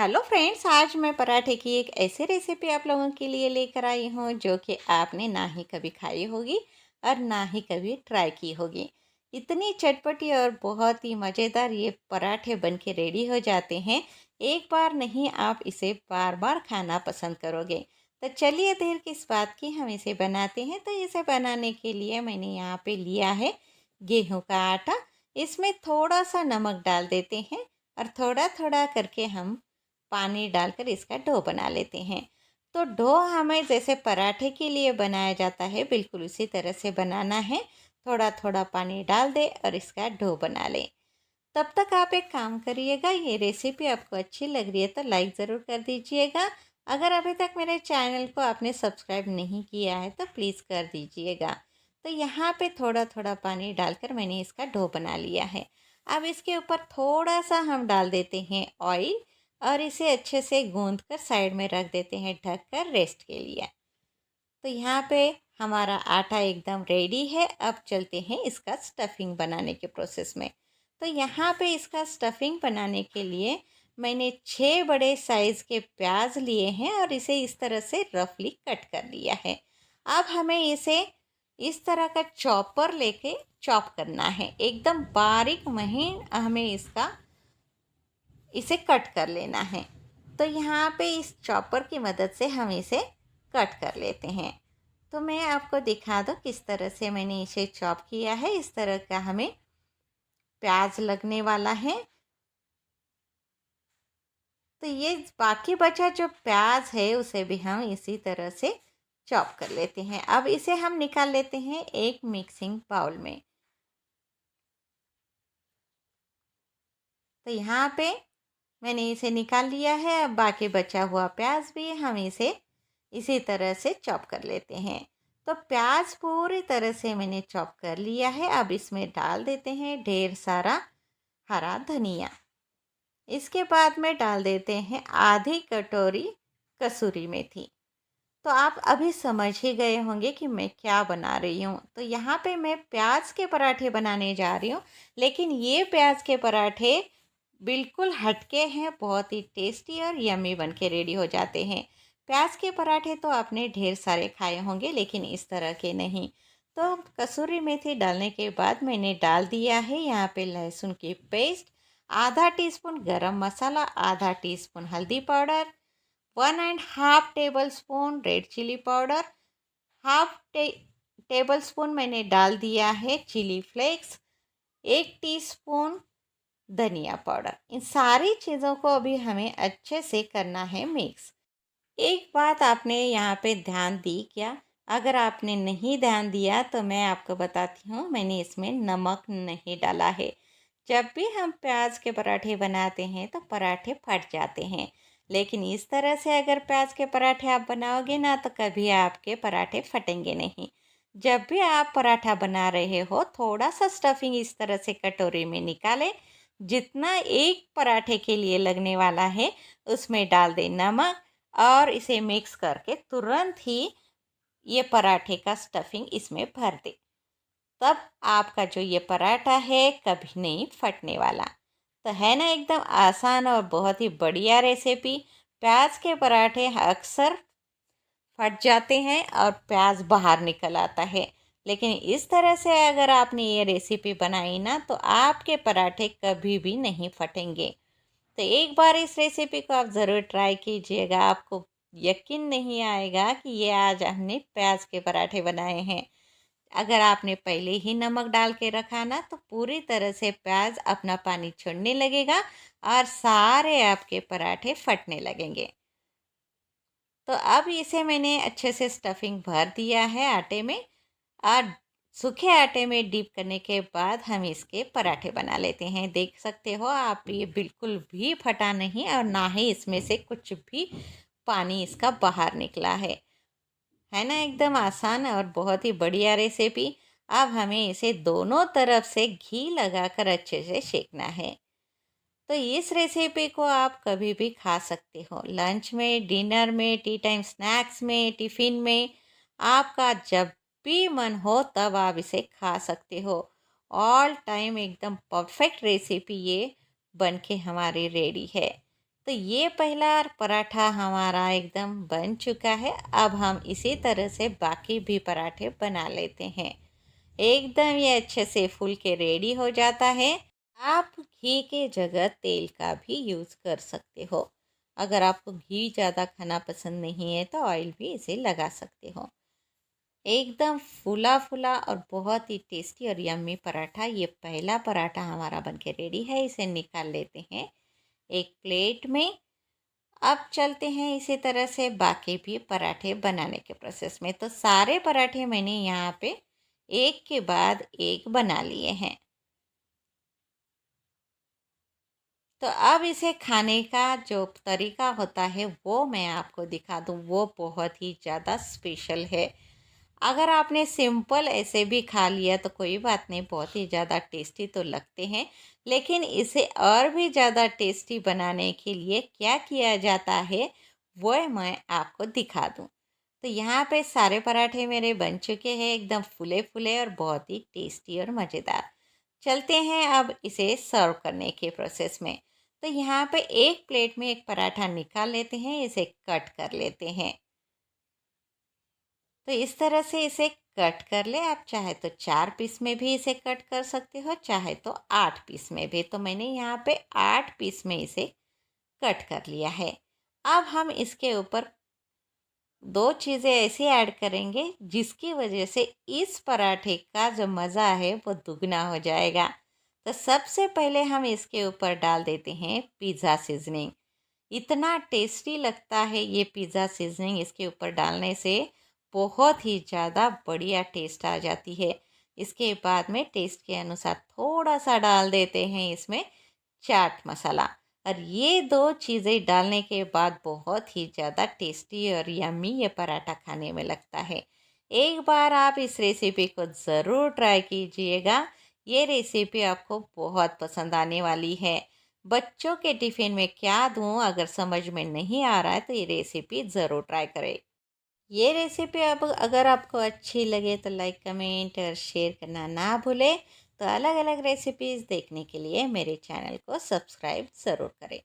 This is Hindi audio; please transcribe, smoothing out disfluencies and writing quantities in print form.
हेलो फ्रेंड्स, आज मैं पराठे की एक ऐसी रेसिपी आप लोगों के लिए लेकर आई हूँ जो कि आपने ना ही कभी खाई होगी और ना ही कभी ट्राई की होगी। इतनी चटपटी और बहुत ही मज़ेदार ये पराठे बन के रेडी हो जाते हैं। एक बार नहीं, आप इसे बार बार खाना पसंद करोगे। तो चलिए देर किस बात की, हम इसे बनाते हैं। तो इसे बनाने के लिए मैंने यहाँ पे लिया है गेहूँ का आटा। इसमें थोड़ा सा नमक डाल देते हैं और थोड़ा थोड़ा करके हम पानी डालकर इसका डो बना लेते हैं। तो डो हमें जैसे पराठे के लिए बनाया जाता है, बिल्कुल उसी तरह से बनाना है। थोड़ा थोड़ा पानी डाल दे और इसका डो बना लें। तब तक आप एक काम करिएगा, ये रेसिपी आपको अच्छी लग रही है तो लाइक ज़रूर कर दीजिएगा। अगर अभी तक मेरे चैनल को आपने सब्सक्राइब नहीं किया है तो प्लीज़ कर दीजिएगा। तो यहाँ पे थोड़ा थोड़ा पानी डालकर मैंने इसका डो बना लिया है। अब इसके ऊपर थोड़ा सा हम डाल देते हैं ऑयल और इसे अच्छे से गूंद कर साइड में रख देते हैं ढक कर रेस्ट के लिए। तो यहाँ पे हमारा आटा एकदम रेडी है। अब चलते हैं इसका स्टफिंग बनाने के प्रोसेस में। तो यहाँ पे इसका स्टफिंग बनाने के लिए मैंने 6 बड़े साइज़ के प्याज लिए हैं और इसे इस तरह से रफली कट कर लिया है। अब हमें इसे इस तरह का चॉपर लेके चॉप करना है, एकदम बारीक महीन हमें इसे कट कर लेना है। तो यहाँ पे इस चॉपर की मदद से हम इसे कट कर लेते हैं। तो मैं आपको दिखा दूँ किस तरह से मैंने इसे चॉप किया है। इस तरह का हमें प्याज लगने वाला है। तो ये बाकी बचा जो प्याज है उसे भी हम इसी तरह से चॉप कर लेते हैं। अब इसे हम निकाल लेते हैं एक मिक्सिंग बाउल में। तो यहाँ पे मैंने इसे निकाल लिया है। अब बाकी बचा हुआ प्याज भी हम इसे इसी तरह से चॉप कर लेते हैं। तो प्याज पूरी तरह से मैंने चॉप कर लिया है। अब इसमें डाल देते हैं ढेर सारा हरा धनिया। इसके बाद में डाल देते हैं आधी कटोरी कसूरी मेथी। तो आप अभी समझ ही गए होंगे कि मैं क्या बना रही हूँ। तो यहाँ पे मैं प्याज के पराठे बनाने जा रही हूँ, लेकिन ये प्याज के पराठे बिल्कुल हटके हैं, बहुत ही टेस्टी और यमी बन के रेडी हो जाते हैं। प्याज के पराठे तो आपने ढेर सारे खाए होंगे, लेकिन इस तरह के नहीं। तो कसूरी मेथी डालने के बाद मैंने डाल दिया है यहाँ पे लहसुन की पेस्ट, आधा टीस्पून गरम मसाला, आधा टीस्पून हल्दी powder, 1.5 table spoon red chili powder, half table spoon मैंने डाल दिया है चिली फ्लेक्स, 1 टीस्पून धनिया पाउडर। इन सारी चीज़ों को अभी हमें अच्छे से करना है मिक्स। एक बात आपने यहाँ पे ध्यान दी क्या? अगर आपने नहीं ध्यान दिया तो मैं आपको बताती हूँ, मैंने इसमें नमक नहीं डाला है। जब भी हम प्याज के पराठे बनाते हैं तो पराठे फट जाते हैं, लेकिन इस तरह से अगर प्याज के पराठे आप बनाओगे ना तो कभी आपके पराठे फटेंगे नहीं। जब भी आप पराठा बना रहे हो, थोड़ा सा स्टफिंग इस तरह से कटोरी में निकालें, जितना एक पराठे के लिए लगने वाला है उसमें डाल दें नमक और इसे मिक्स करके तुरंत ही ये पराठे का स्टफिंग इसमें भर दे। तब आपका जो ये पराठा है कभी नहीं फटने वाला। तो है ना एकदम आसान और बहुत ही बढ़िया रेसिपी। प्याज के पराठे अक्सर फट जाते हैं और प्याज बाहर निकल आता है, लेकिन इस तरह से अगर आपने ये रेसिपी बनाई ना तो आपके पराठे कभी भी नहीं फटेंगे। तो एक बार इस रेसिपी को आप ज़रूर ट्राई कीजिएगा। आपको यकीन नहीं आएगा कि ये आज हमने प्याज के पराठे बनाए हैं। अगर आपने पहले ही नमक डाल के रखा ना तो पूरी तरह से प्याज अपना पानी छोड़ने लगेगा और सारे आपके पराठे फटने लगेंगे। तो अब इसे मैंने अच्छे से स्टफिंग भर दिया है आटे में और सूखे आटे में डीप करने के बाद हम इसके पराठे बना लेते हैं। देख सकते हो आप, ये बिल्कुल भी फटा नहीं और ना ही इसमें से कुछ भी पानी इसका बाहर निकला है ना एकदम आसान और बहुत ही बढ़िया रेसिपी। अब हमें इसे दोनों तरफ से घी लगाकर अच्छे से सेकना है। तो इस रेसिपी को आप कभी भी खा सकते हो, लंच में, डिनर में, टी टाइम स्नैक्स में, टिफ़िन में। आपका जब भी मन हो तब आप इसे खा सकते हो। ऑल टाइम एकदम परफेक्ट रेसिपी ये बन के हमारी रेडी है। तो ये पहला पराठा हमारा एकदम बन चुका है। अब हम इसी तरह से बाकी भी पराठे बना लेते हैं। एकदम ये अच्छे से फूल के रेडी हो जाता है। आप घी के जगह तेल का भी यूज़ कर सकते हो। अगर आपको घी ज़्यादा खाना पसंद नहीं है तो ऑयल भी इसे लगा सकते हो। एकदम फूला फूला और बहुत ही टेस्टी और यम्मी पराठा, ये पहला पराठा हमारा बनके रेडी है। इसे निकाल लेते हैं एक प्लेट में। अब चलते हैं इसी तरह से बाकी भी पराठे बनाने के प्रोसेस में। तो सारे पराठे मैंने यहाँ पे एक के बाद एक बना लिए हैं। तो अब इसे खाने का जो तरीका होता है वो मैं आपको दिखा दूँ, वो बहुत ही ज़्यादा स्पेशल है। अगर आपने सिंपल ऐसे भी खा लिया तो कोई बात नहीं, बहुत ही ज़्यादा टेस्टी तो लगते हैं। लेकिन इसे और भी ज़्यादा टेस्टी बनाने के लिए क्या किया जाता है वो मैं आपको दिखा दूँ। तो यहाँ पे सारे पराठे मेरे बन चुके हैं, एकदम फूले फूले और बहुत ही टेस्टी और मज़ेदार। चलते हैं अब इसे सर्व करने के प्रोसेस में। तो यहाँ पे एक प्लेट में एक पराठा निकाल लेते हैं, इसे कट कर लेते हैं। तो इस तरह से इसे कट कर ले। आप चाहे तो 4 पीस में भी इसे कट कर सकते हो, चाहे तो 8 पीस में भी। तो मैंने यहाँ पे 8 पीस में इसे कट कर लिया है। अब हम इसके ऊपर दो चीज़ें ऐसी ऐड करेंगे जिसकी वजह से इस पराठे का जो मज़ा है वो दुगना हो जाएगा। तो सबसे पहले हम इसके ऊपर डाल देते हैं पिज़्ज़ा सीजनिंग। इतना टेस्टी लगता है ये पिज़्ज़ा सीजनिंग, इसके ऊपर डालने से बहुत ही ज़्यादा बढ़िया टेस्ट आ जाती है। इसके बाद में टेस्ट के अनुसार थोड़ा सा डाल देते हैं इसमें चाट मसाला। और ये दो चीज़ें डालने के बाद बहुत ही ज़्यादा टेस्टी और यम्मी ये पराठा खाने में लगता है। एक बार आप इस रेसिपी को ज़रूर ट्राई कीजिएगा। ये रेसिपी आपको बहुत पसंद आने वाली है। बच्चों के टिफ़िन में क्या दूँ, अगर समझ में नहीं आ रहा है तो ये रेसिपी ज़रूर ट्राई करें। ये रेसिपी अब अगर आपको अच्छी लगे तो लाइक, कमेंट और शेयर करना ना भूलें। तो अलग अलग रेसिपीज़ देखने के लिए मेरे चैनल को सब्सक्राइब ज़रूर करें।